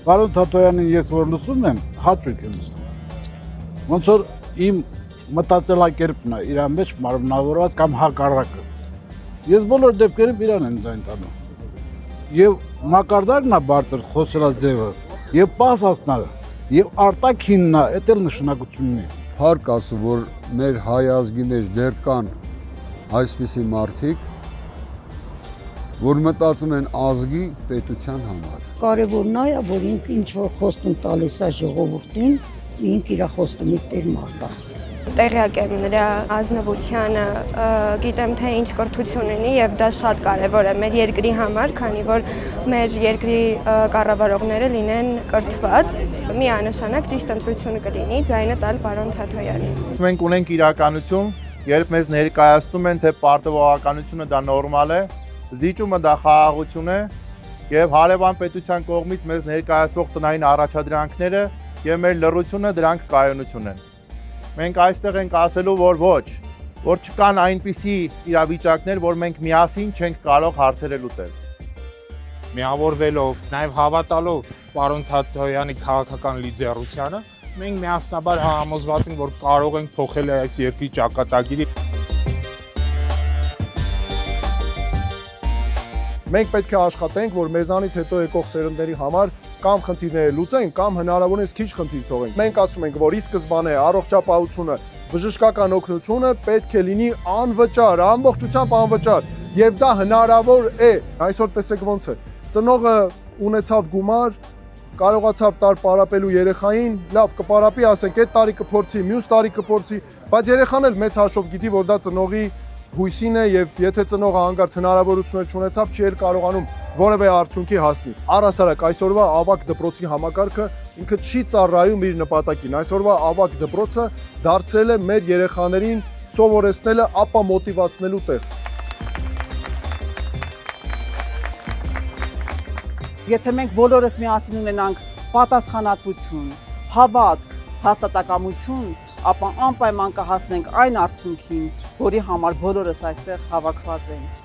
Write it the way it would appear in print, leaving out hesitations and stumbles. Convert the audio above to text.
Պարոն Թաթոյանին ես որ լսում եմ, հաճույք եմ զգում։ Ոնց որ իմ մտածելակերպն է իր մեջ մարմնավորված կամ հակառակը։ Ես բոլոր դեպքերում իրան եմ ձայն տանում։ Եվ մակարդակն է բարձր խոսելաձևը, եւ պաֆոսն է, եւ արտաքինն է, դա էլ նշանակություն ունի։ Հարկ ասում, որ մեր հայ ազգի մեջ դեռ կան այսպիսի մարդիկ, որ մտածում են ազգի պետության համար։ Կարևորն է, որ ինքը ինչ որ խոստում տալիս է ժողովրդին, ինքը իր խոստումի տեր մարդ է։ Տեղյակ եմ նրա ազնվությանը, գիտեմ թե ինչ կրթություն ունի եւ դա շատ կարեւոր է մեր երկրի համար, քանի որ մեր երկրի կառավարողները լինեն կրթված, միանշանակ ճիշտ ընտրությունը կլինի ձայնը տալ պարոն Թաթոյանին։ Մենք ունենք իրականություն, երբ մեզ ներկայացնում են, թե պարտավորականությունը դա նորմալ է, զիջումը դա խաղաղություն է եւ հարևան պետության կողմից մեզ ներկայացվող տնային առաջադրանքները եւ մեր լռությունը դրանք կայունություն են։ Մենք այստեղ ենք ասելու, որ ոչ, որ չկան այնպիսի իրավիճակներ, որ մենք միասին չենք կարող հարցերը լուծել։ Միավորվելով, նաև հավատալով պարոն Թաթոյանի քաղաքական լիդերությանը, մենք միասնաբար համոզված ենք, որ կարող ենք փոխել այս երկրի ճակատագիրը։ Մենք պետք է աշխատենք, որ մեզանից հետո եկող սերունդների համար կամ խնդիրները լուծենք, կամ հնարավորինս քիչ խնդիր թողենք։ Մենք ասում ենք, որ ի սկզբանե առողջապահությունը, բժշկական օգնությունը պետք է լինի անվճար, ամբողջությամբ անվճար, եւ դա հնարավոր է։ Այսօր տեսեք ոնց է։ Ծնողը ունեցավ գումար, կարողացավ տար պարապելու երեխային, լավ կպարապի, ասենք, այդ տարի կփորձի, մյուս տարի կփորձի, բայց երեխան էլ մեծ հաշվով գիտի, որ դա ծնողի հույսին է եւ եթե ծնողը հանգարց հնարավորություններ չունեցավ, չի էլ կարողանում որևէ արդյունքի հասնի։ Առհասարակ այսօրվա ավագ դպրոցի համակարգը ինքը չի ծառայում իր նպատակին։ Այսօրվա ավագ դպրոցը դարձել է մեր երեխաներին սովորեցնելը, ապա մոտիվացնելու տեղ։ Եթե մենք բոլորս միասին ունենանք պատասխանատվություն, հավատք, հաստատակամություն, ապա անպայման կհասնենք այն արդյունքին, որի համար բոլորս այստեղ հավաքված ենք։